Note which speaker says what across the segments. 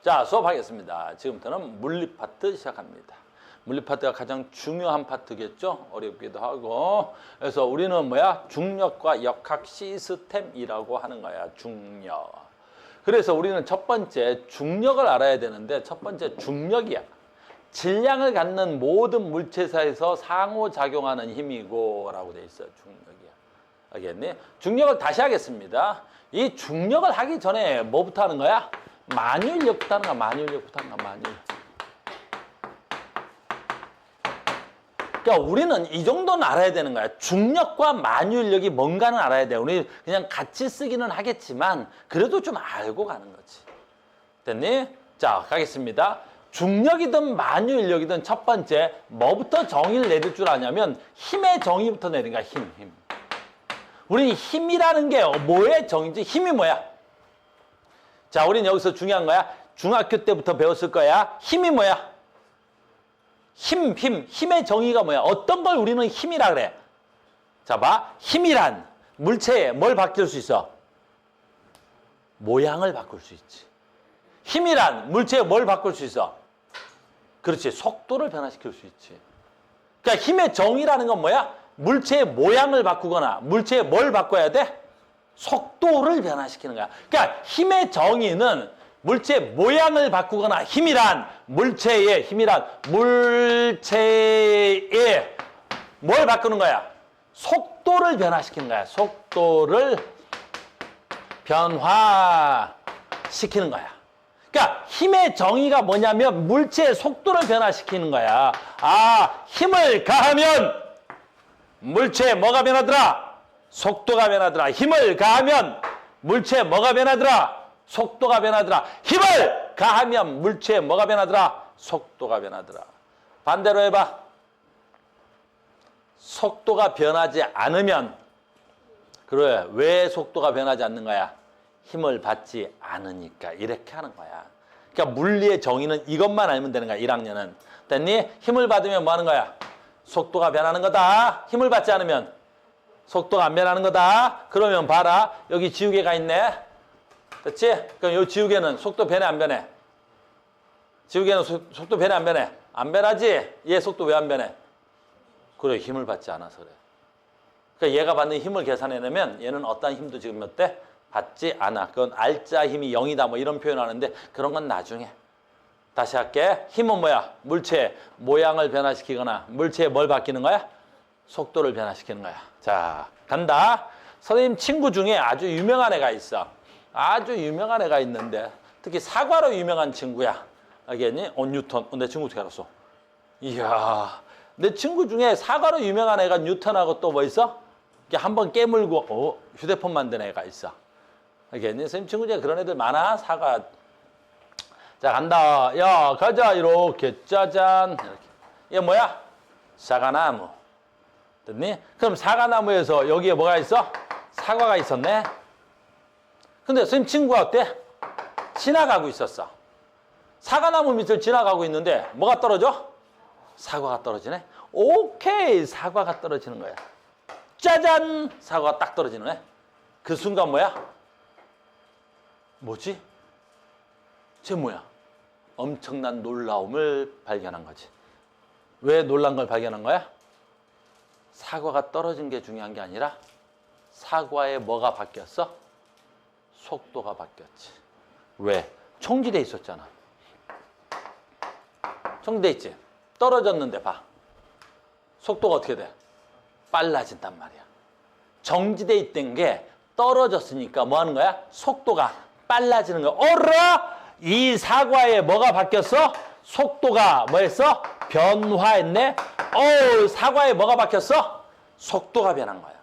Speaker 1: 자, 수업하겠습니다. 지금부터는 물리 파트 시작합니다. 물리 파트가 가장 중요한 파트겠죠? 어렵기도 하고. 그래서 우리는 뭐야? 중력과 역학 시스템이라고 하는 거야. 중력. 그래서 우리는 첫 번째 중력을 알아야 되는데 첫 번째 중력이야. 질량을 갖는 모든 물체사에서 상호작용하는 힘이고 라고 돼 있어요. 중력이야. 알겠니? 중력을 다시 하겠습니다. 이 중력을 하기 전에 뭐부터 하는 거야? 만유인력부터 하는 거야. 만유인력부터 하는 거야. 만유인력. 그러니까 우리는 이 정도는 알아야 되는 거야. 중력과 만유인력이 뭔가는 알아야 돼. 우리 그냥 같이 쓰기는 하겠지만 그래도 좀 알고 가는 거지. 됐니? 자, 가겠습니다. 중력이든 만유인력이든 첫 번째 뭐부터 정의를 내릴 줄 아냐면 힘의 정의부터 내린 거야. 힘. 우리는 힘이라는 게 뭐의 정의지? 힘이 뭐야? 자, 우리는 여기서 중요한 거야. 중학교 때부터 배웠을 거야. 힘이 뭐야? 힘의 정의가 뭐야? 어떤 걸 우리는 힘이라 그래? 자, 봐. 힘이란 물체에 뭘 바뀔 수 있어? 모양을 바꿀 수 있지. 힘이란 물체에 뭘 바꿀 수 있어? 그렇지. 속도를 변화시킬 수 있지. 그러니까 힘의 정의라는 건 뭐야? 물체의 모양을 바꾸거나 물체에 뭘 바꿔야 돼? 속도를 변화시키는 거야. 그러니까 힘의 정의는 물체의 모양을 바꾸거나 물체의 뭘 바꾸는 거야? 속도를 변화시키는 거야. 속도를 변화시키는 거야. 그러니까 힘의 정의가 뭐냐면 물체의 속도를 변화시키는 거야. 아, 힘을 가하면 물체에 뭐가 변하더라? 속도가 변하더라. 힘을 가하면 물체에 뭐가 변하더라? 속도가 변하더라. 힘을 가하면 물체에 뭐가 변하더라? 속도가 변하더라. 반대로 해봐. 속도가 변하지 않으면 그래. 왜 속도가 변하지 않는 거야? 힘을 받지 않으니까. 이렇게 하는 거야. 그러니까 물리의 정의는 이것만 알면 되는 거야. 1학년은. 됐니? 힘을 받으면 뭐 하는 거야? 속도가 변하는 거다. 힘을 받지 않으면 속도가 안 변하는 거다. 그러면 봐라. 여기 지우개가 있네. 됐지? 그럼 이 지우개는 속도 변해 안 변해? 지우개는 속도 변해 안 변해? 안 변하지? 얘 속도 왜 안 변해? 그래. 힘을 받지 않아서 그래. 그러니까 얘가 받는 힘을 계산해내면 얘는 어떤 힘도 지금 몇 대? 받지 않아. 그건 알짜 힘이 0이다 뭐 이런 표현하는데 그런 건 나중에. 다시 할게. 힘은 뭐야? 물체의 모양을 변화시키거나 물체에 뭘 바뀌는 거야? 속도를 변화시키는 거야. 자, 간다. 선생님 친구 중에 아주 유명한 애가 있어. 아주 유명한 애가 있는데 특히 사과로 유명한 친구야. 알겠니? 뉴턴. 내 친구 어떻게 알았어? 이야, 내 친구 중에 사과로 유명한 애가 뉴턴하고 또 뭐 있어? 이렇게 한번 깨물고 휴대폰 만든 애가 있어. 알겠니? 선생님 친구 중에 그런 애들 많아. 사과. 자, 간다. 야, 가자. 이렇게 짜잔. 이렇게. 이게 뭐야? 사과나무. 됐니? 그럼 사과나무에서 여기에 뭐가 있어? 사과가 있었네. 근데 선생님 친구가 어때? 지나가고 있었어. 사과나무 밑을 지나가고 있는데 뭐가 떨어져? 사과가 떨어지네. 오케이. 사과가 떨어지는 거야. 짜잔. 사과가 딱 떨어지는 거야. 그 순간 뭐야? 뭐지? 쟤 뭐야? 엄청난 놀라움을 발견한 거지. 왜 놀란 걸 발견한 거야? 사과가 떨어진 게 중요한 게 아니라 사과에 뭐가 바뀌었어? 속도가 바뀌었지. 왜? 총지대 있었잖아. 총지대 있지? 떨어졌는데 봐. 속도가 어떻게 돼? 빨라진단 말이야. 정지대 있던 게 떨어졌으니까 뭐 하는 거야? 속도가 빨라지는 거야. 어라? 이 사과에 뭐가 바뀌었어? 속도가 뭐 했어? 변화했네? 사과에 뭐가 바뀌었어? 속도가 변한 거야.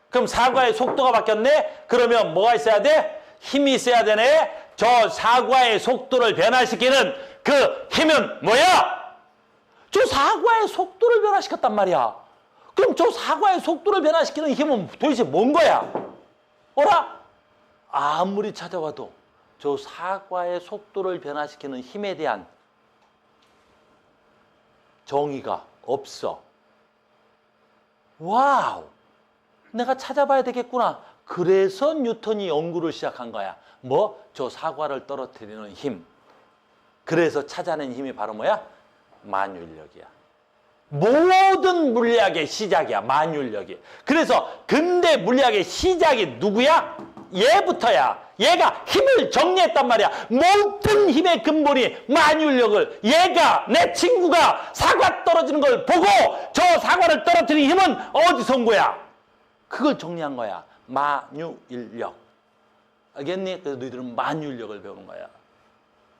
Speaker 1: 그럼 사과의 속도가 바뀌었네? 그러면 뭐가 있어야 돼? 힘이 있어야 되네? 저 사과의 속도를 변화시키는 그 힘은 뭐야? 저 사과의 속도를 변화시켰단 말이야. 그럼 저 사과의 속도를 변화시키는 힘은 도대체 뭔 거야? 어라? 아무리 찾아와도 저 사과의 속도를 변화시키는 힘에 대한 정의가 없어. 와우! 내가 찾아봐야 되겠구나. 그래서 뉴턴이 연구를 시작한 거야. 뭐? 저 사과를 떨어뜨리는 힘. 그래서 찾아낸 힘이 바로 뭐야? 만유인력이야. 모든 물리학의 시작이야, 만유인력이. 그래서 근대 물리학의 시작이 누구야? 얘부터야. 얘가 힘을 정리했단 말이야. 모든 힘의 근본이 만유인력을, 얘가, 내 친구가 사과 떨어지는 걸 보고 저 사과를 떨어뜨린 힘은 어디서 온 거야? 그걸 정리한 거야. 만유인력. 알겠니? 그래서 너희들은 만유인력을 배우는 거야.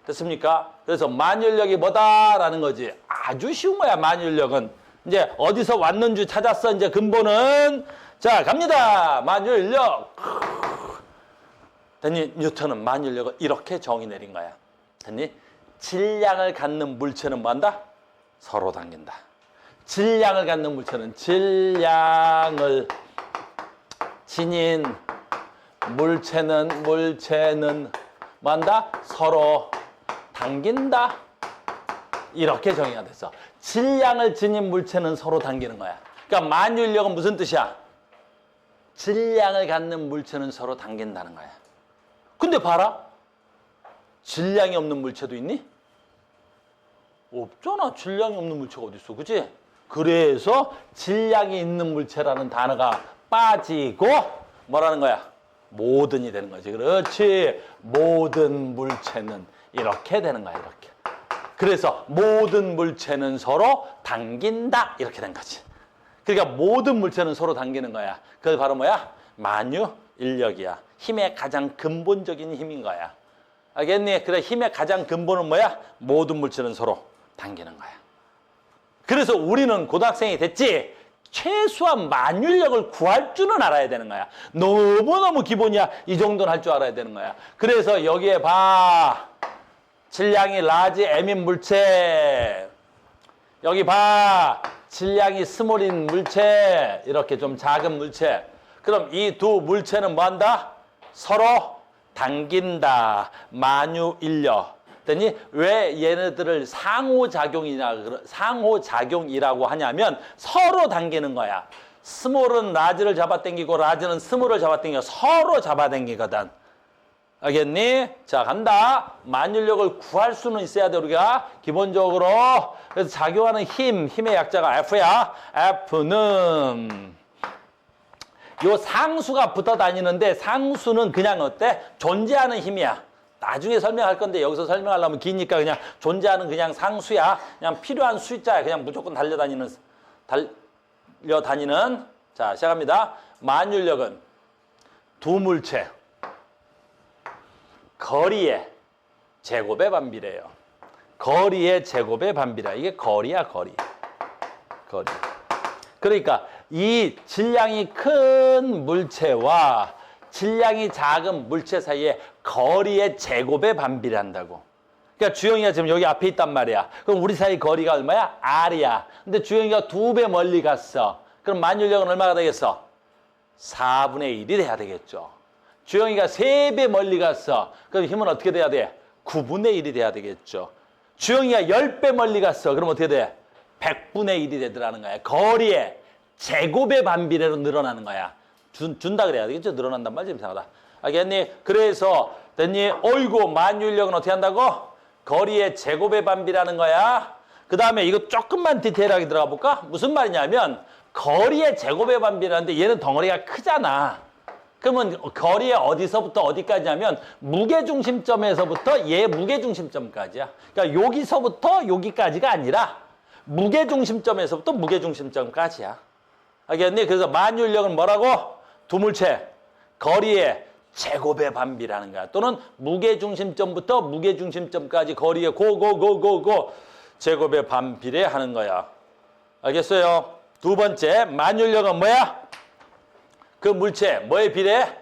Speaker 1: 됐습니까? 그래서 만유인력이 뭐다라는 거지. 아주 쉬운 거야, 만유인력은. 이제 어디서 왔는지 찾았어. 이제 근본은. 자, 갑니다. 만유인력. 됐니? 뉴턴은 만유인력을 이렇게 정의 내린 거야. 됐니? 질량을 갖는 물체는 뭐한다? 서로 당긴다. 질량을 갖는 물체는 질량을 지닌 물체는 뭐한다? 서로 당긴다. 이렇게 정의가 됐어. 질량을 지닌 물체는 서로 당기는 거야. 그러니까 만유인력은 무슨 뜻이야? 질량을 갖는 물체는 서로 당긴다는 거야. 근데 봐라. 질량이 없는 물체도 있니? 없잖아. 질량이 없는 물체가 어디 있어. 그치? 그래서 질량이 있는 물체라는 단어가 빠지고 뭐라는 거야? 모든이 되는 거지. 그렇지. 모든 물체는 이렇게 되는 거야. 이렇게. 그래서 모든 물체는 서로 당긴다. 이렇게 된 거지. 그러니까 모든 물체는 서로 당기는 거야. 그게 바로 뭐야? 만유인력이야. 힘의 가장 근본적인 힘인 거야. 알겠니? 그래, 힘의 가장 근본은 뭐야? 모든 물체는 서로 당기는 거야. 그래서 우리는 고등학생이 됐지? 최소한 만유인력을 구할 줄은 알아야 되는 거야. 너무너무 기본이야. 이 정도는 할 줄 알아야 되는 거야. 그래서 여기에 봐. 질량이 라지 M인 물체. 여기 봐. 질량이 스몰인 물체. 이렇게 좀 작은 물체. 그럼 이 두 물체는 뭐한다? 서로 당긴다. 만유인력. 됐니? 왜 얘네들을 상호작용이라고 하냐면 서로 당기는 거야. 스몰은 라지를 잡아당기고 라지는 스몰을 잡아당기고 서로 잡아당기거든. 알겠니? 자, 간다. 만유인력을 구할 수는 있어야 돼, 우리가. 기본적으로. 그래서 작용하는 힘의 약자가 F야. F는 요 상수가 붙어 다니는데 상수는 그냥 어때? 존재하는 힘이야. 나중에 설명할 건데 여기서 설명하려면 기니까 그냥 존재하는 그냥 상수야. 그냥 필요한 숫자야. 그냥 무조건 달려다니는. 자, 시작합니다. 만유인력은 두 물체 거리의 제곱의 반비례예요. 거리의 제곱의 반비례. 이게 거리야, 거리. 그러니까 이 질량이 큰 물체와 질량이 작은 물체 사이에 거리의 제곱의 반비례한다고. 그러니까 주영이가 지금 여기 앞에 있단 말이야. 그럼 우리 사이 거리가 얼마야? R이야. 근데 주영이가 2배 멀리 갔어. 그럼 만유인력은 얼마가 되겠어? 4분의 1이 돼야 되겠죠. 주영이가 3배 멀리 갔어. 그럼 힘은 어떻게 돼야 돼? 9분의 1이 돼야 되겠죠. 주영이가 10배 멀리 갔어. 그럼 어떻게 돼? 100분의 1이 되더라는 거야. 거리의 제곱의 반비례로 늘어나는 거야. 준다 그래야 되겠죠? 늘어난단 말이지. 이상하다. 알겠니? 그래서 됐니? 어이구, 만유인력은 어떻게 한다고? 거리의 제곱의 반비라는 거야. 그 다음에 이거 조금만 디테일하게 들어가 볼까? 무슨 말이냐면 거리의 제곱의 반비라는데 얘는 덩어리가 크잖아. 그러면 거리의 어디서부터 어디까지냐면 무게중심점에서부터 얘 무게중심점까지야. 그러니까 여기서부터 여기까지가 아니라 무게중심점에서부터 무게중심점까지야. 알겠니? 그래서 만유인력은 뭐라고? 두 물체 거리의 제곱의 반비라는 거야. 또는 무게중심점부터 무게중심점까지 거리의 고고고고고 제곱의 반비례 하는 거야. 알겠어요? 두 번째, 만유인력은 뭐야? 그 물체 뭐에 비례해?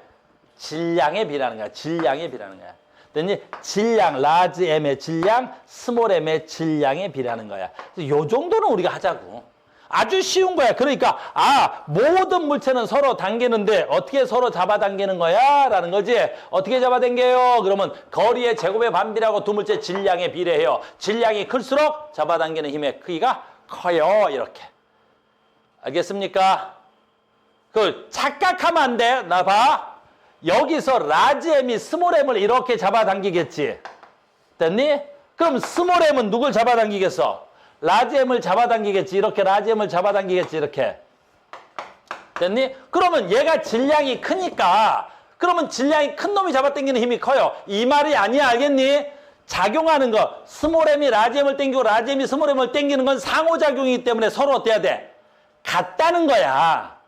Speaker 1: 질량에 비례하는 거야. 질량에 비례하는 거야. 됐니? 질량, 라지 M의 질량, 스몰 M의 질량에 비례하는 거야. 요 정도는 우리가 하자고. 아주 쉬운 거야. 그러니까 모든 물체는 서로 당기는데 어떻게 서로 잡아당기는 거야? 라는 거지. 어떻게 잡아당겨요? 그러면 거리의 제곱의 반비례하고 두 물체 질량에 비례해요. 질량이 클수록 잡아당기는 힘의 크기가 커요. 이렇게. 알겠습니까? 그 착각하면 안 돼. 나 봐. 여기서 라지 M이 스몰 M을 이렇게 잡아당기겠지. 됐니? 그럼 스몰 m은 누굴 잡아당기겠어? 라지 m을 잡아당기겠지. 이렇게 라지 m을 잡아당기겠지. 이렇게. 됐니? 그러면 얘가 질량이 크니까 그러면 질량이 큰 놈이 잡아당기는 힘이 커요. 이 말이 아니야. 알겠니? 작용하는 거. 스몰 m이 라지 m을 당기고 라지 m이 스몰 m을 당기는 건 상호작용이기 때문에 서로 어때야 돼? 같다는 거야.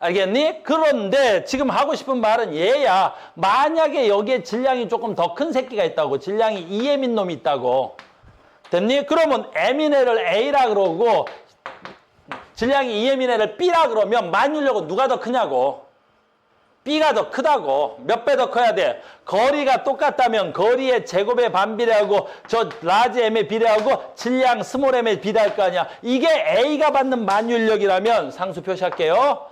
Speaker 1: 알겠니? 그런데 지금 하고 싶은 말은 얘야. 만약에 여기에 질량이 조금 더 큰 새끼가 있다고. 질량이 2m인 놈이 있다고. 됐니? 그러면 m인 애를 A라 그러고 질량이 2m인 애를 B라 그러면 만유력은 누가 더 크냐고. B가 더 크다고. 몇 배 더 커야 돼? 거리가 똑같다면 거리의 제곱에 반비례하고 저 라지 m에 비례하고 질량 스몰 m에 비례할 거 아니야. 이게 A가 받는 만유력이라면 상수 표시할게요.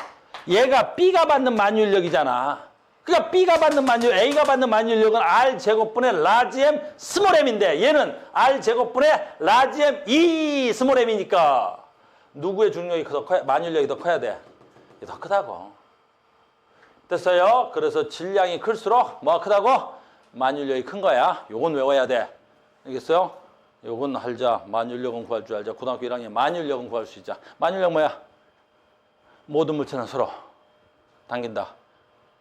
Speaker 1: 얘가 B가 받는 만유력이잖아. 그러니까 B가 받는 만유력, A가 받는 만유력은 R제곱분의 라지 M 스몰 M인데 얘는 R제곱분의 라지 M E 스몰 M이니까 누구의 중력이 더 커야, 만유력이 더 커야 돼? 이게 더 크다고. 됐어요? 그래서 질량이 클수록 뭐가 크다고? 만유력이 큰 거야. 요건 외워야 돼. 알겠어요? 요건 알자. 만유력은 구할 줄 알자. 고등학교 1학년 만유력은 구할 수 있자. 만유력 뭐야? 모든 물체는 서로 당긴다.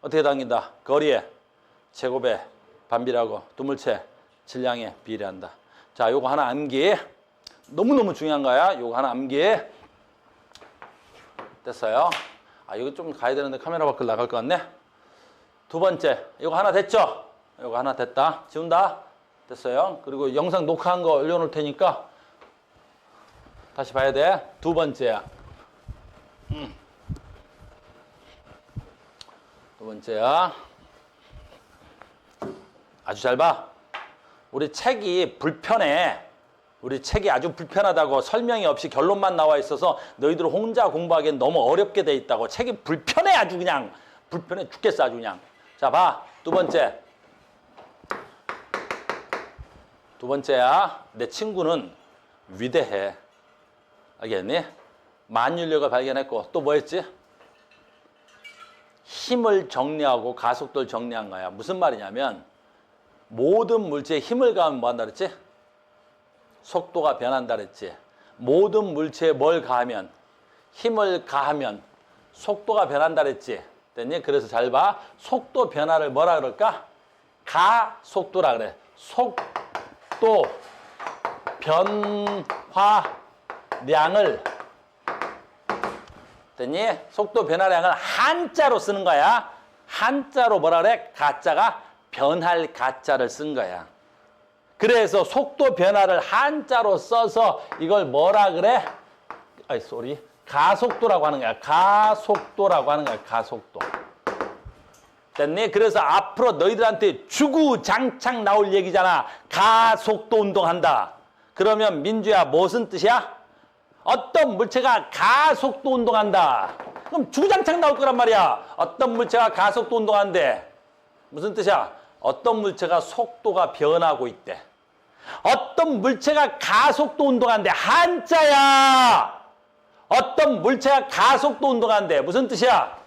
Speaker 1: 어떻게 당긴다? 거리에 제곱에 반비례하고 두 물체 질량에 비례한다. 자, 요거 하나 암기. 너무너무 중요한 거야. 요거 하나 암기. 됐어요? 아, 이거 좀 가야 되는데 카메라 밖을 나갈 것 같네. 두 번째, 이거 하나 됐죠? 이거 하나 됐다. 지운다. 됐어요? 그리고 영상 녹화한 거 올려놓을 테니까 다시 봐야 돼. 두 번째야. 두 번째야. 아주 잘 봐. 우리 책이 불편해. 우리 책이 아주 불편하다고 설명이 없이 결론만 나와 있어서 너희들 혼자 공부하기엔 너무 어렵게 돼 있다고. 책이 불편해. 아주 그냥 불편해 죽겠어. 아주 그냥. 자, 봐. 두 번째. 두 번째야. 내 친구는 위대해. 알겠니? 만유력을 발견했고 또 뭐 했지? 힘을 정리하고 가속도를 정리한 거야. 무슨 말이냐면 모든 물체에 힘을 가하면 뭐 한다 그랬지? 속도가 변한다 그랬지. 모든 물체에 뭘 가하면? 힘을 가하면 속도가 변한다 그랬지. 됐니? 그래서 잘 봐. 속도 변화를 뭐라 그럴까? 가속도라 그래. 속도 변화량을 됐니? 속도 변화량을 한자로 쓰는 거야. 한자로 뭐라 그래? 가짜가 변할 가짜를 쓴 거야. 그래서 속도 변화를 한자로 써서 이걸 뭐라 그래? 아이, 쏘리. 가속도라고 하는 거야. 가속도라고 하는 거야. 가속도. 됐니? 그래서 앞으로 너희들한테 주구장창 나올 얘기잖아. 가속도 운동한다. 그러면 민주야 무슨 뜻이야? 어떤 물체가 가속도 운동한다. 그럼 주구장창 나올 거란 말이야. 어떤 물체가 가속도 운동한대. 무슨 뜻이야? 어떤 물체가 속도가 변하고 있대. 어떤 물체가 가속도 운동한대. 한자야. 어떤 물체가 가속도 운동한대. 무슨 뜻이야?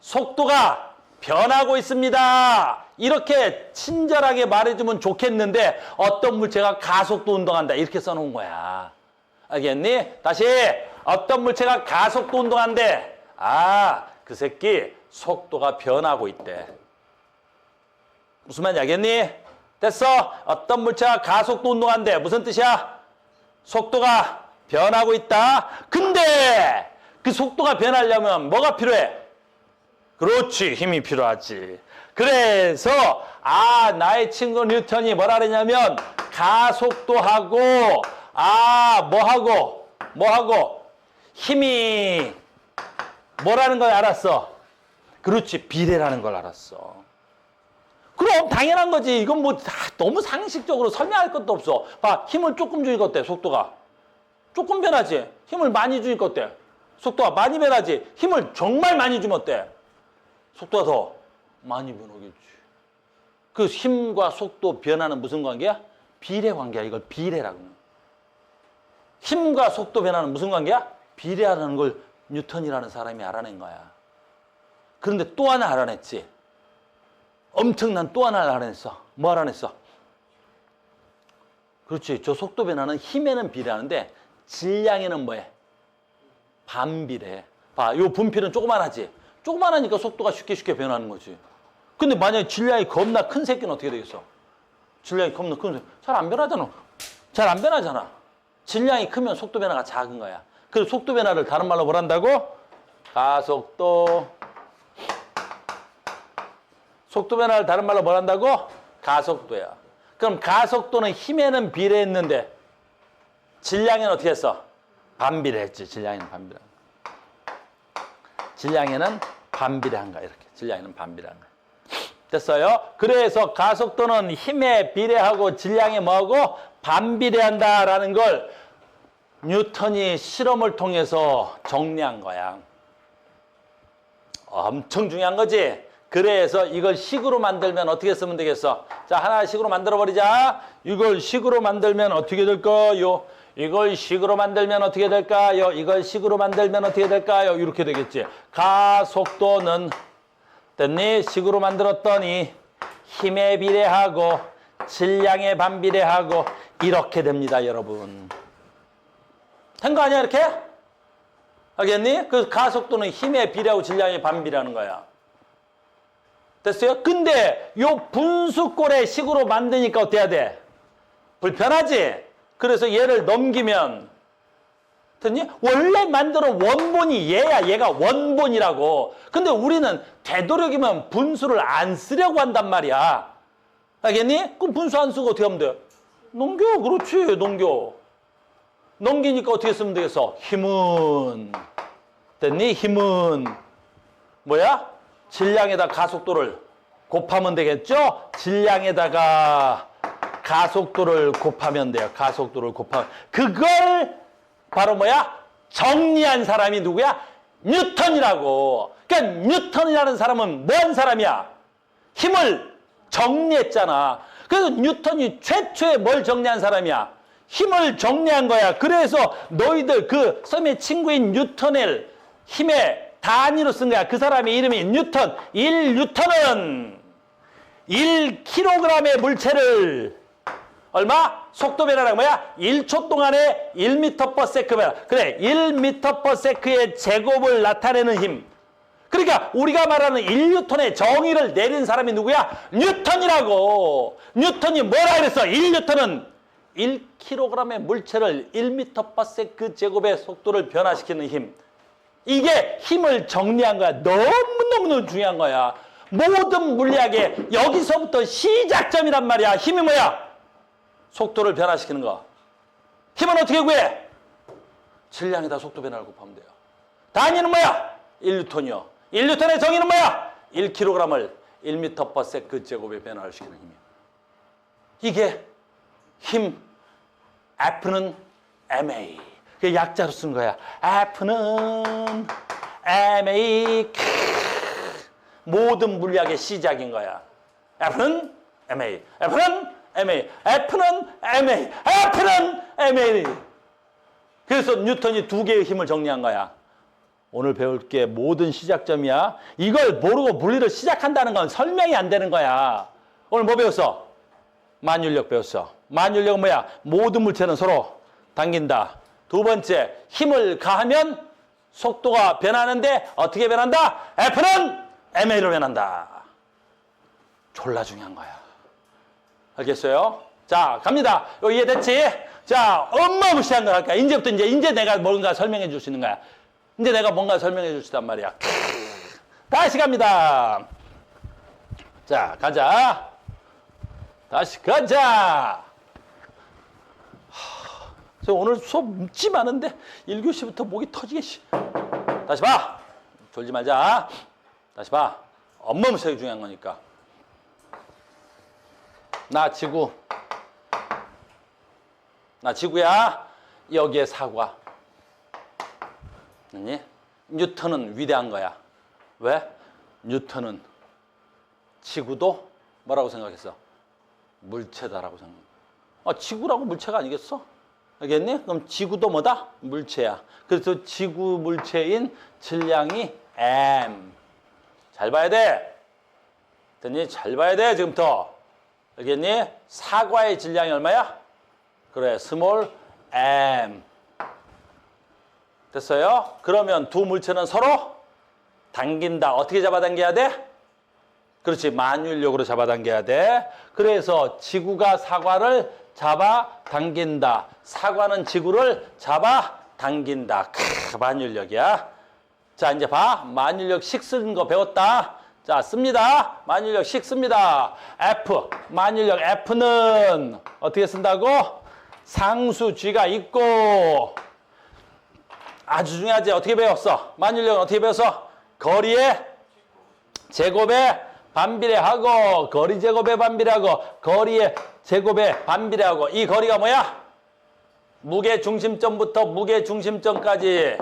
Speaker 1: 속도가 변하고 있습니다. 이렇게 친절하게 말해주면 좋겠는데 어떤 물체가 가속도 운동한다. 이렇게 써놓은 거야. 알겠니? 다시 어떤 물체가 가속도 운동한대. 아, 그 새끼 속도가 변하고 있대. 무슨 말인지 알겠니? 됐어? 어떤 물체가 가속도 운동한대. 무슨 뜻이야? 속도가 변하고 있다. 근데 그 속도가 변하려면 뭐가 필요해? 그렇지, 힘이 필요하지. 그래서 나의 친구 뉴턴이 뭐라 그랬냐면 가속도하고 뭐하고 힘이 뭐라는 걸 알았어. 그렇지, 비례라는 걸 알았어. 그럼 당연한 거지. 이건 뭐 너무 상식적으로 설명할 것도 없어. 봐, 힘을 조금 주니까 어때? 속도가 조금 변하지. 힘을 많이 주니까 어때? 속도가 많이 변하지. 힘을 정말 많이 주면 어때? 속도가 더 많이 변하겠지. 그 힘과 속도 변화는 무슨 관계야? 비례 관계야. 이걸 비례라고. 힘과 속도 변화는 무슨 관계야? 비례하는 걸 뉴턴이라는 사람이 알아낸 거야. 그런데 또 하나 알아냈지. 엄청난 또 하나를 알아냈어. 뭐 알아냈어? 그렇지. 저 속도 변화는 힘에는 비례하는데 질량에는 뭐해? 반비례해. 봐, 요 분필은 조그만하지. 조그만하니까 속도가 쉽게 변하는 거지. 근데 만약에 질량이 겁나 큰 새끼는 어떻게 되겠어? 질량이 겁나 큰 새끼. 잘 안 변하잖아. 잘 안 변하잖아. 질량이 크면 속도 변화가 작은 거야. 그래서 속도 변화를 다른 말로 뭐란다고? 가속도. 속도 변화를 다른 말로 뭐란다고? 가속도야. 그럼 가속도는 힘에는 비례했는데 질량에는 어떻게 했어? 반비례했지. 질량에는 반비례한 거야. 질량에는 반비례한 거야. 이렇게. 질량에는 반비례한 거야. 됐어요? 그래서 가속도는 힘에 비례하고 질량에 뭐하고? 반비례한다라는 걸 뉴턴이 실험을 통해서 정리한 거야. 엄청 중요한 거지? 그래서 이걸 식으로 만들면 어떻게 쓰면 되겠어? 자, 하나 식으로 만들어버리자. 이걸 식으로 만들면 어떻게 될까요? 이걸 식으로 만들면 어떻게 될까요? 이걸 식으로 만들면 어떻게 될까요? 이렇게 되겠지. 가속도는 됐니? 식으로 만들었더니 힘에 비례하고 질량에 반비례하고 이렇게 됩니다, 여러분. 된 거 아니야, 이렇게? 알겠니? 그 가속도는 힘에 비례하고 질량에 반비례하는 거야. 됐어요? 근데 요 분수꼴의 식으로 만드니까 어때야 돼? 불편하지? 그래서 얘를 넘기면 됐니? 원래 만드는 원본이 얘야. 얘가 원본이라고. 근데 우리는 되도록이면 분수를 안 쓰려고 한단 말이야. 알겠니? 그럼 분수 안 쓰고 어떻게 하면 돼? 넘겨. 그렇지. 넘겨. 넘기니까 어떻게 쓰면 되겠어? 힘은. 됐니? 힘은. 뭐야? 질량에다 가속도를 곱하면 되겠죠? 질량에다가 가속도를 곱하면 돼요. 가속도를 곱하면. 그걸 바로 뭐야? 정리한 사람이 누구야? 뉴턴이라고. 그러니까 뉴턴이라는 사람은 뭔 사람이야? 힘을 정리했잖아. 그래서 뉴턴이 최초에 뭘 정리한 사람이야? 힘을 정리한 거야. 그래서 너희들 그 썸의 친구인 뉴턴을 힘의 단위로 쓴 거야. 그 사람의 이름이 뉴턴. 1뉴턴은 1kg의 물체를 얼마? 속도 변화랑 뭐야? 1초 동안에 1m/s 변화. 그래, 1m/s의 제곱을 나타내는 힘. 그러니까 우리가 말하는 1뉴턴의 정의를 내린 사람이 누구야? 뉴턴이라고. 뉴턴이 뭐라 그랬어? 1뉴턴은 1kg의 물체를 1m/s 제곱의 속도를 변화시키는 힘. 이게 힘을 정리한 거야. 너무너무 중요한 거야. 모든 물리학의 여기서부터 시작점이란 말이야. 힘이 뭐야? 속도를 변화시키는 거. 힘은 어떻게 구해? 질량에다 속도 변화를 곱하면 돼요. 단위는 뭐야? 1뉴턴이요. 1뉴턴의 정의는 뭐야? 1kg을 1m/s 제곱에 변화를 시키는 힘이야. 이게 힘. F는 ma. 그 약자로 쓴 거야. F는 ma. 모든 물리학의 시작인 거야. F는 ma. F는 ma. F는 ma. F는 ma. 그래서 뉴턴이 두 개의 힘을 정리한 거야. 오늘 배울 게 모든 시작점이야. 이걸 모르고 물리를 시작한다는 건 설명이 안 되는 거야. 오늘 뭐 배웠어? 만율력 배웠어. 만율력은 뭐야? 모든 물체는 서로 당긴다. 두 번째, 힘을 가하면 속도가 변하는데 어떻게 변한다? F는 ma로 변한다. 졸라 중요한 거야. 알겠어요? 자, 갑니다. 이거 이해됐지? 자, 어마무시한 거 할까? 이제부터 이제 내가 뭔가 설명해 줄 수 있는 거야. 이제 내가 뭔가 설명해 줄 수 있단 말이야. 다시 갑니다. 자, 가자. 다시 가자. 오늘 수업 묻지 많은데 1교시부터 목이 터지게. 다시 봐. 졸지 말자. 다시 봐. 어마무시하게 중요한 거니까. 나 지구. 나 지구야. 여기에 사과. 아니? 뉴턴은 위대한 거야. 왜? 뉴턴은 지구도 뭐라고 생각했어? 물체다라고 생각해. 지구라고 물체가 아니겠어? 알겠니? 그럼 지구도 뭐다? 물체야. 그래서 지구 물체인 질량이 m. 잘 봐야 돼. 됐니? 잘 봐야 돼, 지금부터. 알겠니? 사과의 질량이 얼마야? 그래, 스몰 m. 됐어요? 그러면 두 물체는 서로 당긴다. 어떻게 잡아당겨야 돼? 그렇지, 만유인력으로 잡아당겨야 돼. 그래서 지구가 사과를 잡아당긴다. 사과는 지구를 잡아당긴다. 만유인력이야. 자, 이제 봐. 만유인력식 쓰는 거 배웠다. 자, 씁니다. 만유인력식 씁니다. F. 만유인력 F는 어떻게 쓴다고? 상수 G가 있고, 아주 중요하지. 어떻게 배웠어? 만유인력은 어떻게 배웠어? 거리의 제곱에 반비례하고, 거리 제곱에 반비례하고, 거리의 제곱에 반비례하고. 이 거리가 뭐야? 무게 중심점부터 무게 중심점까지.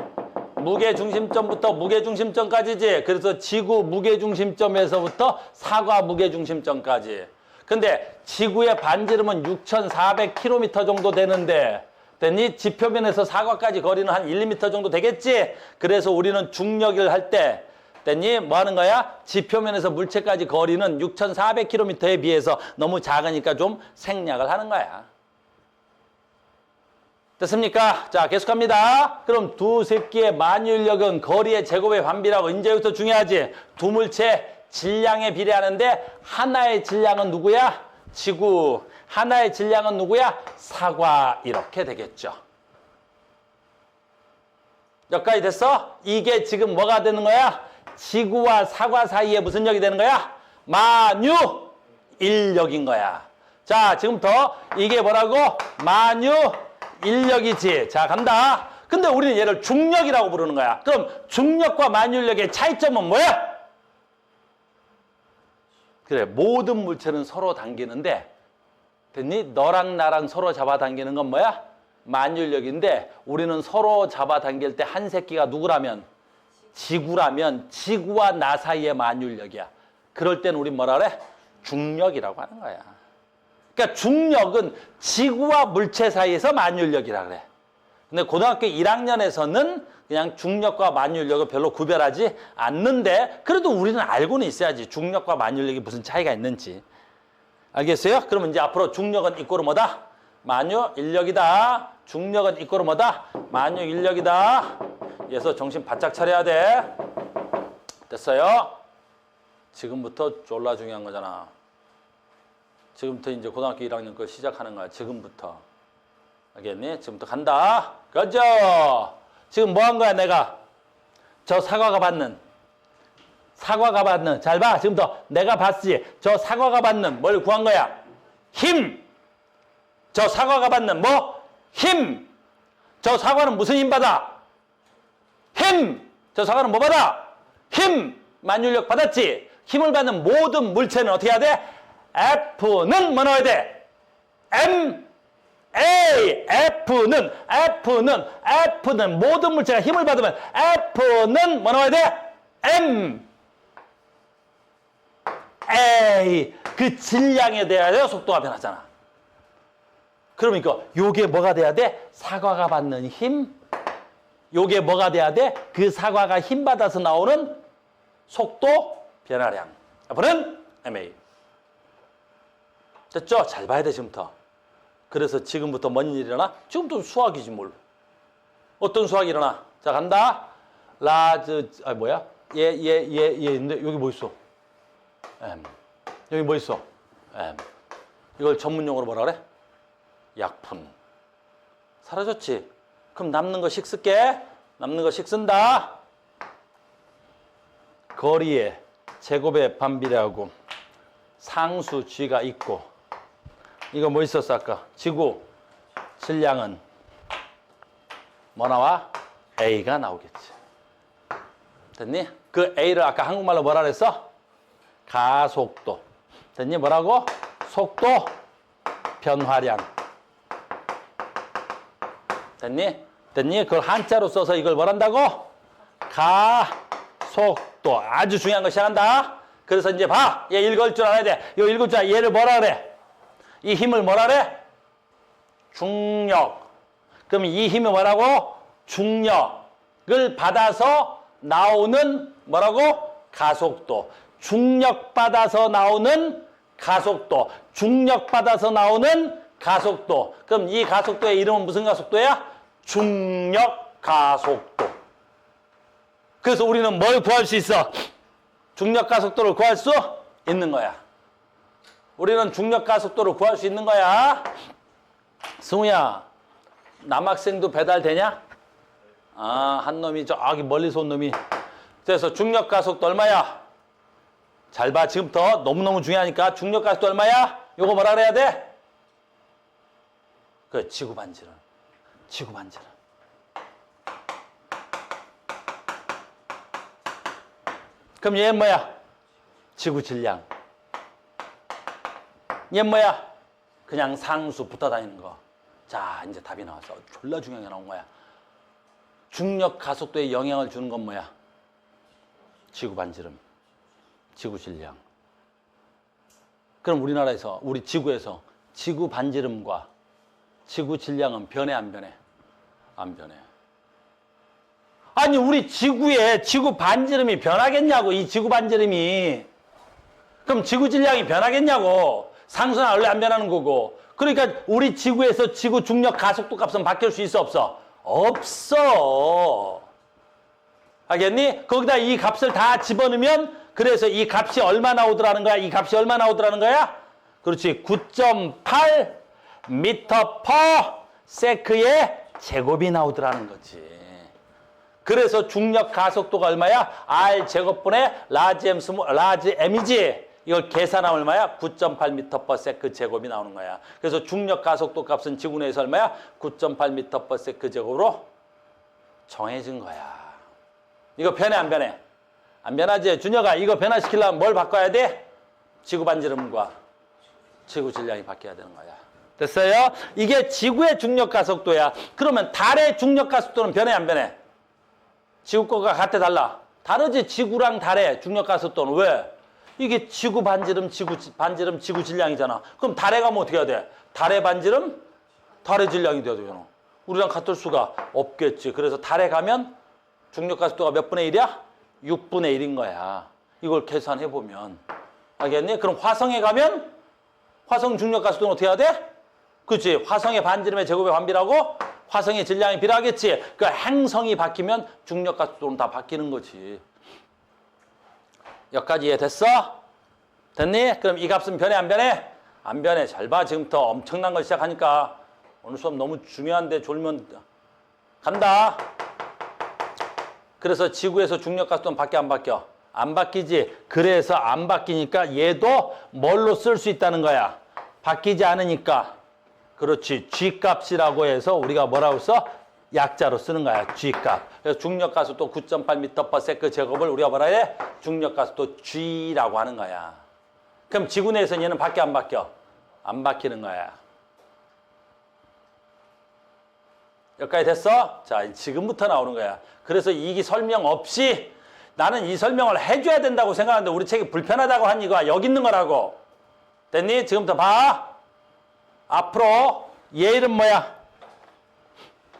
Speaker 1: 무게 중심점부터 무게 중심점까지지. 그래서 지구 무게 중심점에서부터 사과 무게 중심점까지. 근데 지구의 반지름은 6,400km 정도 되는데, 됐니? 지표면에서 사과까지 거리는 한 1, 2m 정도 되겠지? 그래서 우리는 중력을 할 때, 됐니? 뭐 하는 거야? 지표면에서 물체까지 거리는 6,400km에 비해서 너무 작으니까 좀 생략을 하는 거야. 됐습니까? 자, 계속합니다. 그럼 두 새끼의 만유인력은 거리의 제곱에 반비례하고, 이제 여기서 중요하지? 두 물체 질량에 비례하는데, 하나의 질량은 누구야? 지구. 하나의 질량은 누구야? 사과. 이렇게 되겠죠. 여기까지 됐어? 이게 지금 뭐가 되는 거야? 지구와 사과 사이에 무슨 역이 되는 거야? 만유인력인 거야. 자, 지금부터 이게 뭐라고? 만유인력이지. 자, 간다. 근데 우리는 얘를 중력이라고 부르는 거야. 그럼 중력과 만유인력의 차이점은 뭐야? 그래, 모든 물체는 서로 당기는데, 됐니? 너랑 나랑 서로 잡아당기는 건 뭐야? 만유인력인데, 우리는 서로 잡아당길 때 한 새끼가 누구라면? 지구라면 지구와 나 사이의 만유인력이야. 그럴 때는 우린 뭐라 그래? 중력이라고 하는 거야. 그러니까 중력은 지구와 물체 사이에서 만유인력이라 그래. 근데 고등학교 1학년에서는 그냥 중력과 만유인력을 별로 구별하지 않는데, 그래도 우리는 알고는 있어야지. 중력과 만유인력이 무슨 차이가 있는지. 알겠어요? 그러면 이제 앞으로 중력은 이꼬르 뭐다? 만유인력이다. 중력은 이꼬르 뭐다? 만유인력이다. 그래서 정신 바짝 차려야 돼. 됐어요? 지금부터 졸라 중요한 거잖아. 지금부터 이제 고등학교 1학년 거 시작하는 거야. 지금부터. 알겠니? 지금부터 간다. 그죠? 지금 뭐 한 거야, 내가? 저 사과가 받는. 잘 봐. 지금부터 내가 봤지. 저 사과가 받는 뭘 구한 거야? 힘. 저 사과가 받는 뭐? 힘. 저 사과는 무슨 힘 받아? 힘! 저 사과는 뭐 받아? 힘! 만유인력 받았지? 힘을 받는 모든 물체는 어떻게 해야 돼? F는 뭐 넣어야 돼? M, A, F는 모든 물체가 힘을 받으면 F는 뭐 넣어야 돼? M, A. 그 질량에 대하여 속도가 변하잖아. 그러니까 요게 뭐가 돼야 돼? 사과가 받는 힘. 요게 뭐가 돼야 돼? 그 사과가 힘받아서 나오는 속도 변화량. F는 MA. 됐죠? 잘 봐야 돼, 지금부터. 그래서 지금부터 뭔 일이 일어나? 지금부터 수학이지, 뭘. 어떤 수학이 일어나? 자, 간다. 뭐야? 얘 있는데, 여기 뭐 있어? M. 여기 뭐 있어? M. 이걸 전문용어로 뭐라 그래? 약분. 사라졌지? 그럼 남는 거 식 쓸게. 남는 거 식 쓴다. 거리에 제곱에 반비례하고 상수 G가 있고, 이거 뭐 있었어 아까? 지구 질량은 뭐 나와? A가 나오겠지. 됐니? 그 A를 아까 한국말로 뭐라 그랬어? 가속도. 됐니? 뭐라고? 속도 변화량. 됐니? 됐니? 그걸 한자로 써서 이걸 뭐란다고? 가속도. 아주 중요한 거 시작한다. 그래서 이제 봐. 얘 읽을 줄 알아야 돼. 이거 읽을 줄 알아. 얘를 뭐라 그래? 이 힘을 뭐라 그래? 중력. 그럼 이 힘이 뭐라고? 중력을 받아서 나오는 뭐라고? 가속도. 중력 받아서 나오는 가속도. 중력 받아서 나오는 가속도. 그럼 이 가속도의 이름은 무슨 가속도야? 중력 가속도. 그래서 우리는 뭘 구할 수 있어? 중력 가속도를 구할 수 있는 거야. 우리는 중력 가속도를 구할 수 있는 거야. 승우야, 남학생도 배달되냐? 아, 한 놈이 저기 멀리서 온 놈이. 그래서 중력 가속도 얼마야? 잘 봐. 지금부터 너무너무 중요하니까 중력 가속도 얼마야? 요거 뭐라 그래야 돼? 그 지구 반지름. 지구 반지름. 그럼 얘는 뭐야? 지구 질량. 얘는 뭐야? 그냥 상수 붙어 다니는 거. 자, 이제 답이 나왔어. 졸라 중요한 게 나온 거야. 중력 가속도에 영향을 주는 건 뭐야? 지구 반지름, 지구 질량. 그럼 우리나라에서, 우리 지구에서 지구 반지름과 지구 질량은 변해 안 변해? 안 변해. 아니, 우리 지구에 지구 반지름이 변하겠냐고, 이 지구 반지름이. 그럼 지구 질량이 변하겠냐고. 상수는 원래 안 변하는 거고. 그러니까 우리 지구에서 지구 중력 가속도 값은 바뀔 수 있어, 없어? 없어. 알겠니? 거기다 이 값을 다 집어넣으면 그래서 이 값이 얼마 나오더라는 거야? 이 값이 얼마 나오더라는 거야? 그렇지. 9.8 미터 퍼 세크의 제곱이 나오더라는 거지. 그래서 중력 가속도가 얼마야? R 제곱분의 라지 M 라지 M이지. 이걸 계산하면 얼마야? 9.8 미터 퍼 세크 제곱이 나오는 거야. 그래서 중력 가속도 값은 지구 내에서 얼마야? 9.8 미터 퍼 세크 제곱으로 정해진 거야. 이거 변해 안 변해? 안 변하지? 준혁아, 이거 변화시키려면 뭘 바꿔야 돼? 지구 반지름과 지구 질량이 바뀌어야 되는 거야. 됐어요? 이게 지구의 중력 가속도야. 그러면 달의 중력 가속도는 변해 안 변해? 지구 거가 같아 달라? 다르지. 지구랑 달의 중력 가속도는. 왜? 이게 지구 반지름, 지구 질량이잖아. 그럼 달에 가면 어떻게 해야 돼? 달의 반지름, 달의 질량이 돼야 되잖아. 우리랑 같을 수가 없겠지. 그래서 달에 가면 중력 가속도가 몇 분의 1이야? 6분의 1인 거야. 이걸 계산해 보면. 알겠니? 그럼 화성에 가면 화성 중력 가속도는 어떻게 해야 돼? 그렇지. 화성의 반지름의 제곱에 반비라고 화성의 질량이 비례하겠지. 그 행성이 바뀌면 중력 가속도는 다 바뀌는 거지. 여기까지 이해됐어? 됐니? 그럼 이 값은 변해 안 변해? 안 변해. 잘 봐. 지금부터 엄청난 걸 시작하니까 오늘 수업 너무 중요한데 졸면 간다. 그래서 지구에서 중력 가속도는 바뀌어 안 바뀌어? 안 바뀌지. 그래서 안 바뀌니까 얘도 뭘로 쓸 수 있다는 거야? 바뀌지 않으니까. 그렇지. G값이라고 해서 우리가 뭐라고 써? 약자로 쓰는 거야. G값. 그래서 중력 가속도 9.8m per sec 제곱을 우리가 뭐라 해? 중력 가속도 G라고 하는 거야. 그럼 지구 내에서는 얘는 바뀌어 안 바뀌어? 안 바뀌는 거야. 여기까지 됐어? 자, 지금부터 나오는 거야. 그래서 이 설명 없이 나는 이 설명을 해줘야 된다고 생각하는데 우리 책이 불편하다고 한 이거야. 여기 있는 거라고. 됐니? 지금부터 봐. 앞으로 얘 이름 뭐야?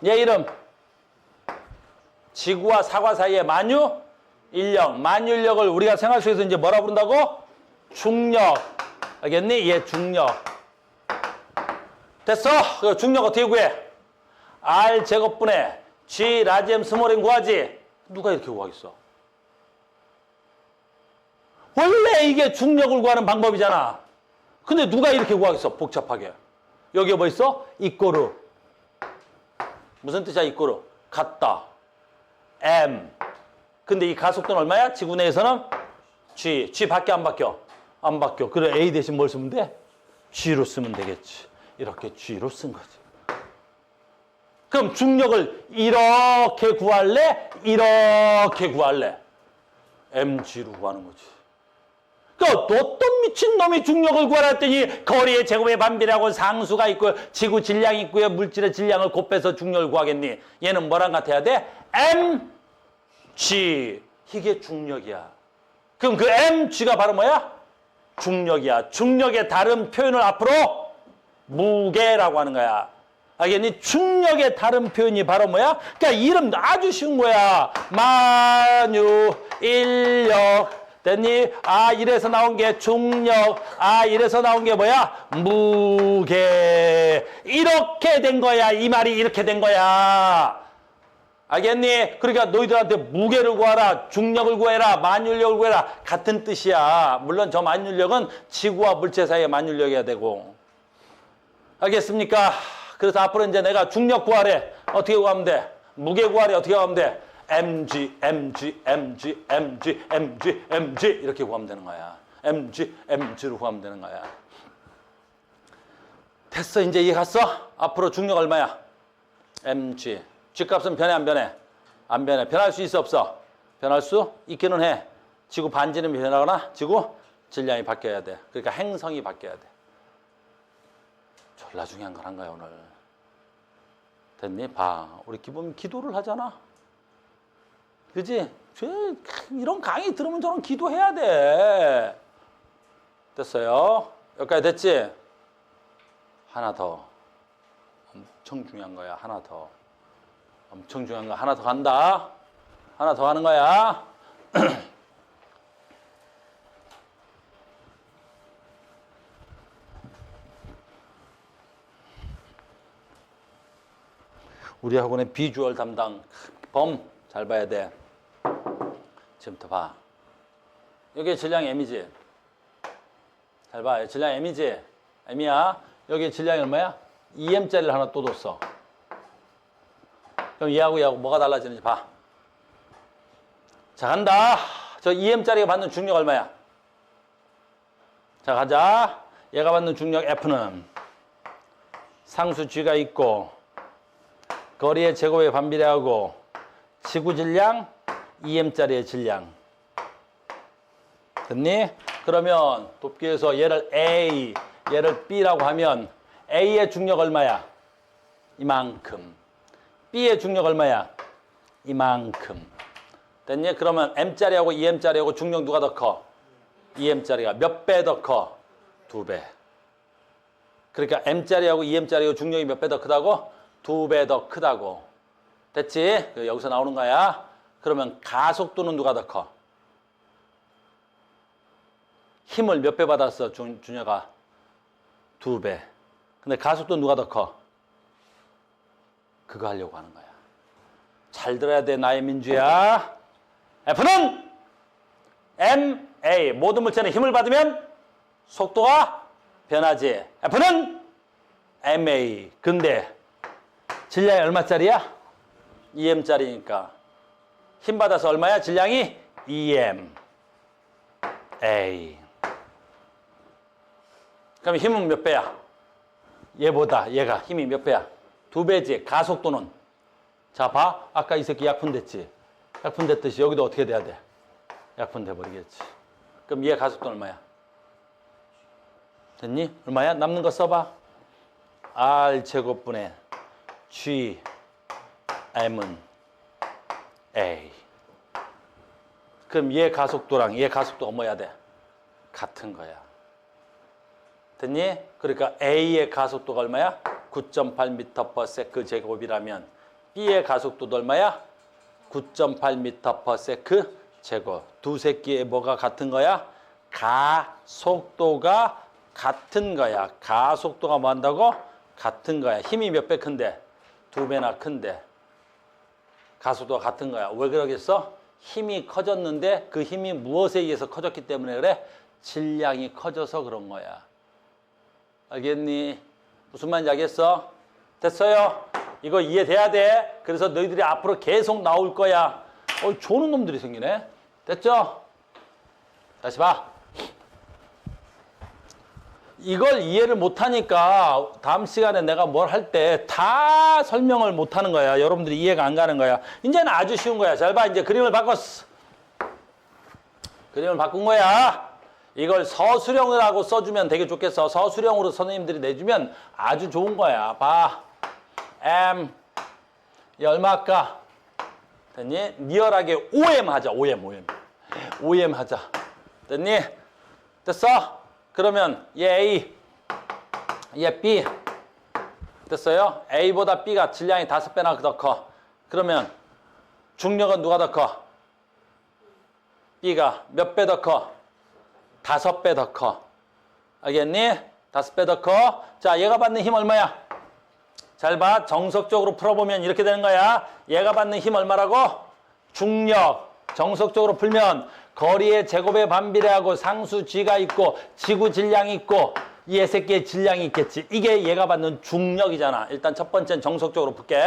Speaker 1: 얘 이름. 지구와 사과 사이의 만유인력. 만유인력을 우리가 생활 속에서 이제 뭐라 부른다고? 중력. 알겠니? 얘 중력. 됐어? 그 중력 어떻게 구해? R 제곱분의 G 라지 M 스몰 M 구하지? 누가 이렇게 구하겠어? 원래 이게 중력을 구하는 방법이잖아. 근데 누가 이렇게 구하겠어? 복잡하게. 여기에 뭐 있어? 이꼬르. 무슨 뜻이야 이꼬르? 같다. M. 근데 이 가속도는 얼마야? 지구 내에서는 G. G 밖에 안 바뀌어? 안 바뀌어. 그래 A 대신 뭘 쓰면 돼? G로 쓰면 되겠지. 이렇게 G로 쓴 거지. 그럼 중력을 이렇게 구할래? 이렇게 구할래? mg로 구하는 거지. 그러니까 어떤 미친놈이 중력을 구하라 했더니 거리의 제곱에 반비례하고 상수가 있고 지구 질량이 있고요. 물질의 질량을 곱해서 중력을 구하겠니? 얘는 뭐랑 같아야 돼? mg. 이게 중력이야. 그럼 그 mg가 바로 뭐야? 중력이야. 중력의 다른 표현을 앞으로 무게라고 하는 거야. 알겠니? 중력의 다른 표현이 바로 뭐야? 그러니까 이름 아주 쉬운 거야. 만유, 인력. 됐니? 아, 이래서 나온 게 중력. 아, 이래서 나온 게 뭐야? 무게. 이렇게 된 거야. 이 말이 이렇게 된 거야. 알겠니? 그러니까 너희들한테 무게를 구하라, 중력을 구해라, 만율력을 구해라. 같은 뜻이야. 물론 저 만율력은 지구와 물체 사이의 만율력이어야 되고. 알겠습니까? 그래서 앞으로 이제 내가 중력 구하래. 어떻게 구하면 돼? 무게 구하래. 어떻게 구하면 돼? mg, mg, mg, mg, mg, mg 이렇게 구하면 되는 거야. mg, mg로 구하면 되는 거야. 됐어. 이제 이해 갔어? 앞으로 중력 얼마야? mg. G값은 변해 안 변해? 안 변해. 변할 수 있어 없어? 변할 수 있기는 해. 지구 반지름이 변하거나 지구 질량이 바뀌어야 돼. 그러니까 행성이 바뀌어야 돼. 졸라 중요한 걸 한 거야 오늘. 됐니? 봐. 우리 기본 기도를 하잖아. 그지? 이런 강의 들으면 저런 기도해야 돼. 됐어요? 여기까지 됐지? 하나 더. 엄청 중요한 거야. 하나 더. 엄청 중요한 거 하나 더 간다. 하나 더 하는 거야. 우리 학원의 비주얼 담당 범 잘 봐야 돼. 지금부터 봐. 여기 질량 M이지. 잘 봐. 질량 M이지. M이야. 여기 질량이 얼마야? 2M짜리를 하나 또 뒀어. 그럼 얘하고 뭐가 달라지는지 봐. 자, 간다. 저 2M짜리가 받는 중력 얼마야? 자, 가자. 얘가 받는 중력 F는 상수 G가 있고 거리의 제곱에 반비례하고 지구 질량 2M짜리의 질량. 됐니? 그러면 돕기에서 얘를 A, 얘를 B라고 하면 A의 중력 얼마야? 이만큼. B의 중력 얼마야? 이만큼. 됐니? 그러면 M짜리하고 2M짜리하고 중력 누가 더 커? 2M짜리가 몇 배 더 커? 2배. 그러니까 M짜리하고 2M짜리하고 중력이 몇 배 더 크다고? 2배 더 크다고. 됐지? 여기서 나오는 거야. 그러면 가속도는 누가 더 커? 힘을 몇 배 받았어, 준혁아? 2배. 근데 가속도는 누가 더 커? 그거 하려고 하는 거야. 잘 들어야 돼, 나의 민주야. F는 ma. 모든 물체는 힘을 받으면 속도가 변하지. F는 ma. 근데 질량이 얼마짜리야? 2M짜리니까. 힘 받아서 얼마야? 질량이 2M. A. 그럼 힘은 몇 배야? 얘보다 얘가 힘이 몇 배야? 2배지. 가속도는. 자, 봐. 아까 이 새끼 약분됐지. 약분됐듯이 여기도 어떻게 돼야 돼? 약분돼 버리겠지. 그럼 얘 가속도는 얼마야? 됐니? 얼마야? 남는 거 써봐. R 제곱분의 G M은 A. 그럼 얘 가속도랑 얘 가속도가 뭐야 돼? 같은 거야. 됐니? 그러니까 A의 가속도가 얼마야? 9.8m/s 제곱이라면 B의 가속도도 얼마야? 9.8m/s 제곱. 두 새끼의 뭐가 같은 거야? 가속도가 같은 거야. 가속도가 뭐 한다고? 같은 거야. 힘이 몇 배 큰데? 2배나 큰데. 가속도가 같은 거야. 왜 그러겠어? 힘이 커졌는데 그 힘이 무엇에 의해서 커졌기 때문에 그래? 질량이 커져서 그런 거야. 알겠니? 무슨 말인지 알겠어? 됐어요? 이거 이해돼야 돼. 그래서 너희들이 앞으로 계속 나올 거야. 좋은 놈들이 생기네. 됐죠? 다시 봐. 이걸 이해를 못하니까 다음 시간에 내가 뭘 할 때 다 설명을 못하는 거야. 여러분들이 이해가 안 가는 거야. 이제는 아주 쉬운 거야. 잘 봐. 이제 그림을 바꿨어. 그림을 바꾼 거야. 이걸 서술형이라고 써주면 되게 좋겠어. 서술형으로 선생님들이 내주면 아주 좋은 거야. 봐. M. 이 얼마 할까? 됐니? 리얼하게 OM 하자. OM 하자. 됐니? 됐어? 그러면 얘 A, 얘 B. 됐어요? A보다 B가 질량이 5배나 더 커. 그러면 중력은 누가 더 커? B가 몇 배 더 커? 5배 더 커. 알겠니? 5배 더 커. 자, 얘가 받는 힘 얼마야? 잘 봐. 정석적으로 풀어보면 이렇게 되는 거야. 얘가 받는 힘 얼마라고? 중력. 정석적으로 풀면 거리의 제곱에 반비례하고 상수 G가 있고 지구 질량이 있고 이 새끼의 질량이 있겠지. 이게 얘가 받는 중력이잖아. 일단 첫 번째는 정석적으로 풀게.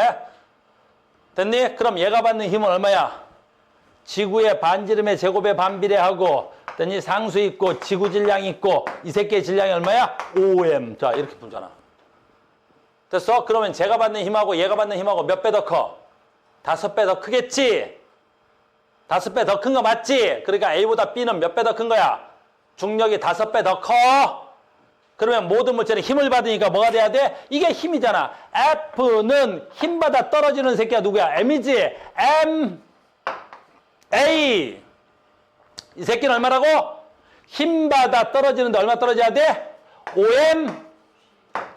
Speaker 1: 됐니? 그럼 얘가 받는 힘은 얼마야? 지구의 반지름의 제곱에 반비례하고 됐니? 상수 있고 지구 질량이 있고 이 새끼의 질량이 얼마야? 5m. 자, 이렇게 풀잖아. 됐어? 그러면 제가 받는 힘하고 얘가 받는 힘하고 몇 배 더 커? 5배 더 크겠지? 5배 더 큰 거 맞지? 그러니까 A보다 B는 몇 배 더 큰 거야? 중력이 5배 더 커? 그러면 모든 물체는 힘을 받으니까 뭐가 돼야 돼? 이게 힘이잖아. F는 힘받아 떨어지는 새끼가 누구야? M이지? M, A. 이 새끼는 얼마라고? 힘받아 떨어지는데 얼마 떨어져야 돼? 5M,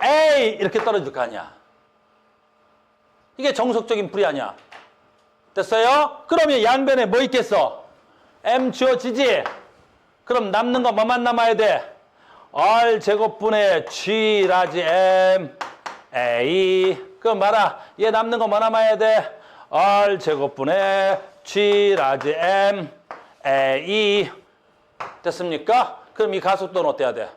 Speaker 1: A. 이렇게 떨어질 거 아니야. 이게 정석적인 풀이 아니야. 됐어요? 그러면 양변에 뭐 있겠어? M 지워지지? 그럼 남는 거 뭐만 남아야 돼? R 제곱분의 G 라지 M A. 그럼 봐라. 얘 남는 거 뭐 남아야 돼? R 제곱분의 G 라지 M A. 됐습니까? 그럼 이 가속도는 어때야 돼?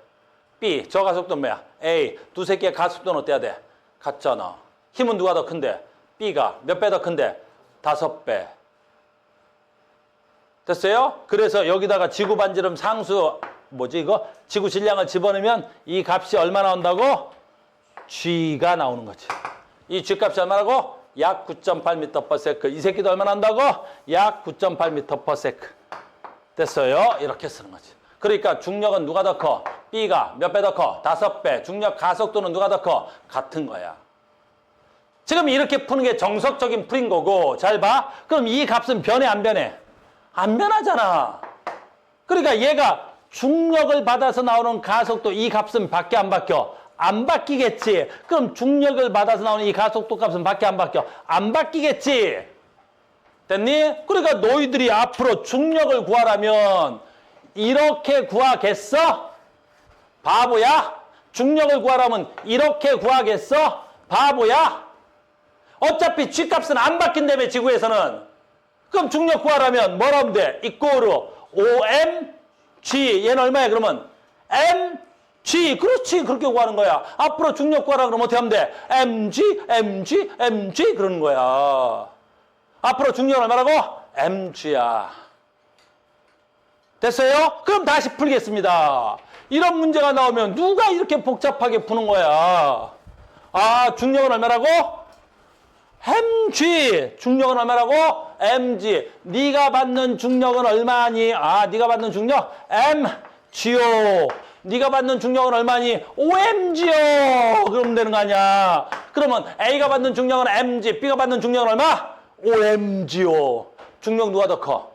Speaker 1: B. 저 가속도는 뭐야? A. 두세 개의 가속도는 어때야 돼? 같잖아. 힘은 누가 더 큰데? B가 몇 배 더 큰데? 5배. 됐어요? 그래서 여기다가 지구 반지름 상수 뭐지 이거? 지구 질량을 집어넣으면 이 값이 얼마 나온다고? G가 나오는 거지. 이 G 값이 얼마라고? 약 9.8m/s. 이 새끼도 얼마 나온다고? 약 9.8m/s. 됐어요? 이렇게 쓰는 거지. 그러니까 중력은 누가 더 커? B가 몇 배 더 커? 5배. 중력 가속도는 누가 더 커? 같은 거야. 지금 이렇게 푸는 게 정석적인 풀인 거고, 잘 봐. 그럼 이 값은 변해 안 변해? 안 변하잖아. 그러니까 얘가 중력을 받아서 나오는 가속도 이 값은 바뀌어 안 바뀌어? 안 바뀌겠지. 그럼 중력을 받아서 나오는 이 가속도 값은 바뀌어 안 바뀌어? 안 바뀌겠지. 됐니? 그러니까 너희들이 앞으로 중력을 구하라면 이렇게 구하겠어? 바보야? 중력을 구하라면 이렇게 구하겠어? 바보야? 어차피 G값은 안 바뀐다며 지구에서는. 그럼 중력 구하라면 뭐라 하면 돼? 이꼬르 OMG. 얘는 얼마야 그러면? MG. 그렇지. 그렇게 구하는 거야. 앞으로 중력 구하라 그러면 어떻게 하면 돼? MG, MG, MG 그러는 거야. 앞으로 중력은 얼마라고? MG야. 됐어요? 그럼 다시 풀겠습니다. 이런 문제가 나오면 누가 이렇게 복잡하게 푸는 거야? 아, 중력은 얼마라고? mg. 중력은 얼마라고? mg. 네가 받는 중력은 얼마니? 아, 네가 받는 중력? mg요. 네가 받는 중력은 얼마니? omg요. 그러면 되는 거 아니야. 그러면 A가 받는 중력은 mg, B가 받는 중력은 얼마? omg요. 중력 누가 더 커?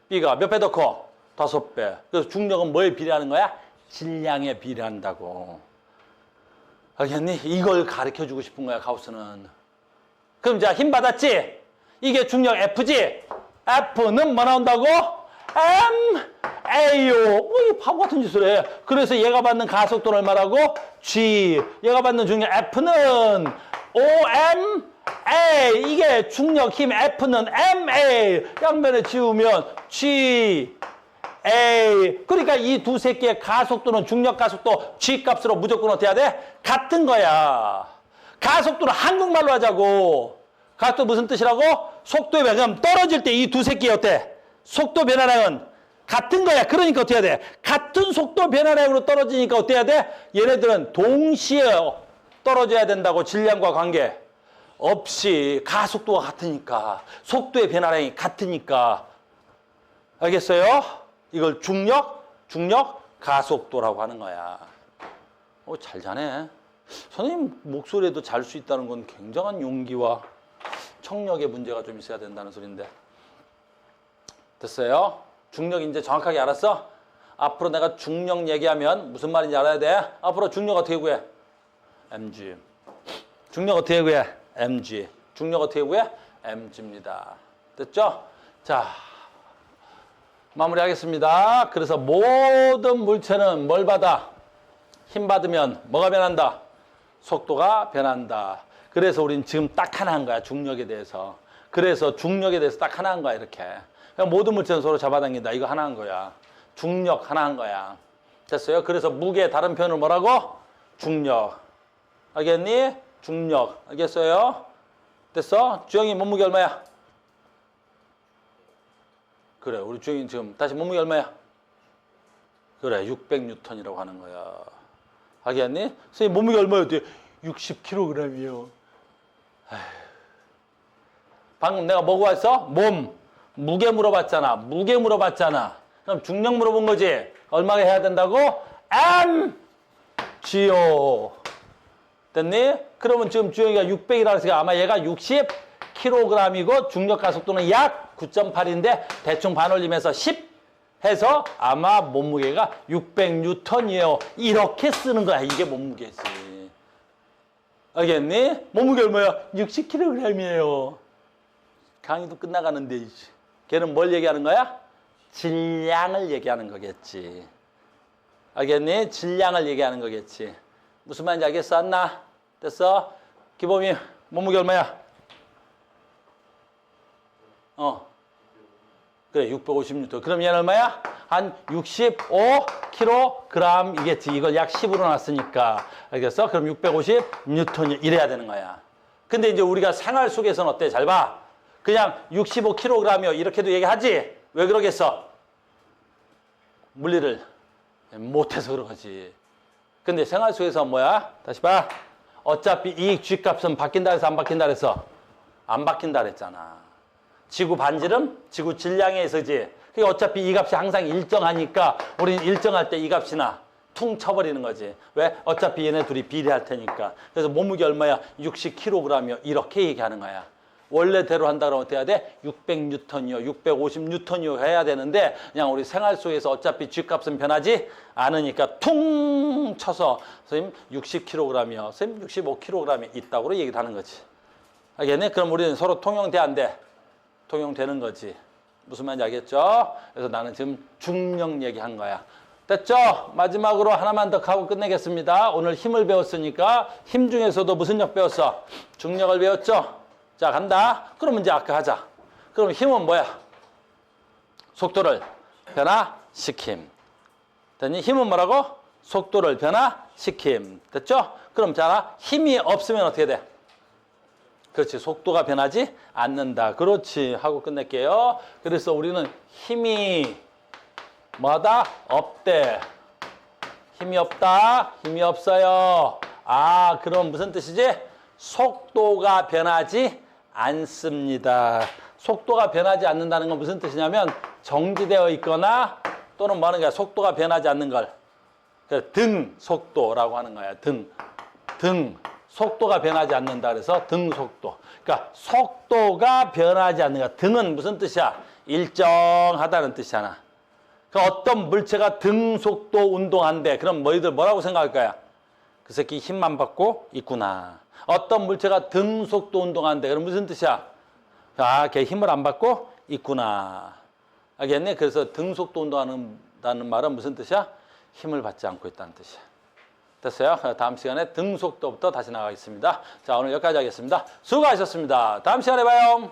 Speaker 1: B가 몇 배 더 커? 5배. 그래서 중력은 뭐에 비례하는 거야? 질량에 비례한다고. 알겠니? 이걸 가르쳐주고 싶은 거야, 가우스는. 그럼 자, 힘 받았지? 이게 중력 F지? F는 뭐 나온다고? MA요. 이 바보 같은 짓을 해. 그래서 얘가 받는 가속도는 얼마라고? G. 얘가 받는 중력 F는 OMA. 이게 중력 힘 F는 MA. 양면에 지우면 G. A. 그러니까 이 두 새끼의 가속도는 중력 가속도 G 값으로 무조건 어떻게 해야 돼? 같은 거야. 가속도는 한국말로 하자고. 가속도 무슨 뜻이라고? 속도의 변화. 떨어질 때 이 두 새끼 어때? 속도 변화량은 같은 거야. 그러니까 어떻게 해야 돼? 같은 속도 변화량으로 떨어지니까 어떻게 해야 돼? 얘네들은 동시에 떨어져야 된다고. 질량과 관계 없이 가속도가 같으니까. 속도의 변화량이 같으니까. 알겠어요? 이걸 중력 가속도라고 하는 거야. 잘 자네. 선생님 목소리에도 잘 수 있다는 건 굉장한 용기와 청력의 문제가 좀 있어야 된다는 소린데. 됐어요? 중력 이제 정확하게 알았어? 앞으로 내가 중력 얘기하면 무슨 말인지 알아야 돼? 앞으로 중력 어떻게 구해? mg. 중력 어떻게 구해? mg. 중력 어떻게 구해? mg입니다. 됐죠? 자, 마무리하겠습니다. 그래서 모든 물체는 뭘 받아? 힘 받으면 뭐가 변한다? 속도가 변한다. 그래서 우린 지금 딱 하나 한 거야. 중력에 대해서. 그래서 중력에 대해서 딱 하나 한 거야. 이렇게. 모든 물체는 서로 잡아당긴다. 이거 하나 한 거야. 중력 하나 한 거야. 됐어요? 그래서 무게의 다른 표현을 뭐라고? 중력. 알겠니? 중력. 알겠어요? 됐어? 주영이 몸무게 얼마야? 그래, 우리 주영이 지금 다시 몸무게 얼마야? 그래, 600N이라고 하는 거야. 알겠니? 선생님 몸무게 얼마였대? 60kg이요. 방금 내가 뭐고 왔어? 몸. 무게 물어봤잖아. 무게 물어봤잖아. 그럼 중력 물어본 거지? 얼마가 해야 된다고? mg요. 됐니? 그러면 지금 주영이가 600이라고 했으니까 아마 얘가 60kg이고 중력 가속도는 약 9.8인데 대충 반올림해서 10 해서 아마 몸무게가 600N이에요. 이렇게 쓰는 거야. 이게 몸무게지. 알겠니? 몸무게 얼마야? 60kg이에요. 강의도 끝나가는데 걔는 뭘 얘기하는 거야? 질량을 얘기하는 거겠지. 알겠니? 질량을 얘기하는 거겠지. 무슨 말인지 알겠어? 안나? 됐어? 기범이 몸무게 얼마야? 그래, 650N. 그럼 얘는 얼마야? 한 65kg이겠지. 이걸 약 10으로 놨으니까. 알겠어? 그럼 650N 이래야 되는 거야. 근데 이제 우리가 생활 속에서는 어때? 잘 봐. 그냥 65kg이요. 이렇게도 얘기하지? 왜 그러겠어? 물리를 못해서 그러지. 근데 생활 속에서 뭐야? 다시 봐. 어차피 이 G값은 바뀐다 해서 안 바뀐다 그랬어? 안 바뀐다 그랬잖아. 지구 반지름, 지구 질량에 있어지. 그게 어차피 이 값이 항상 일정하니까 우리는 일정할 때 이 값이나 퉁 쳐버리는 거지. 왜? 어차피 얘네 둘이 비례할 테니까. 그래서 몸무게 얼마야? 60kg이요. 이렇게 얘기하는 거야. 원래대로 한다 그러면 어떻게 해야 돼? 600N이요. 650N이요 해야 되는데 그냥 우리 생활 속에서 어차피 G값은 변하지 않으니까 퉁 쳐서 선생님 60kg이요. 선생님 65kg이 있다고 얘기를 하는 거지. 알겠니? 그럼 우리는 서로 통용돼 안 돼? 통용되는 거지. 무슨 말인지 알겠죠? 그래서 나는 지금 중력 얘기한 거야. 됐죠? 마지막으로 하나만 더 하고 끝내겠습니다. 오늘 힘을 배웠으니까 힘 중에서도 무슨 력 배웠어? 중력을 배웠죠? 자, 간다. 그러면 이제 아까 하자. 그럼 힘은 뭐야? 속도를 변화시킴. 됐니? 힘은 뭐라고? 속도를 변화시킴. 됐죠? 그럼 자, 힘이 없으면 어떻게 돼? 그렇지. 속도가 변하지 않는다. 그렇지. 하고 끝낼게요. 그래서 우리는 힘이 뭐하다? 없대. 힘이 없다. 힘이 없어요. 아, 그럼 무슨 뜻이지? 속도가 변하지 않습니다. 속도가 변하지 않는다는 건 무슨 뜻이냐면 정지되어 있거나 또는 뭐 하는 거야? 속도가 변하지 않는 걸. 등 속도라고 하는 거야. 등. 속도가 변하지 않는다 그래서 등속도. 그러니까 속도가 변하지 않는 거. 등은 무슨 뜻이야? 일정하다는 뜻이잖아. 그러니까 어떤 물체가 등속도 운동한대. 그럼 너희들 뭐라고 생각할 거야? 그 새끼 힘만 받고 있구나. 어떤 물체가 등속도 운동한대. 그럼 무슨 뜻이야? 아, 걔 힘을 안 받고 있구나. 알겠니? 그래서 등속도 운동한다는 말은 무슨 뜻이야? 힘을 받지 않고 있다는 뜻이야. 됐어요? 다음 시간에 등속도부터 다시 나가겠습니다. 자, 오늘 여기까지 하겠습니다. 수고하셨습니다. 다음 시간에 봐요.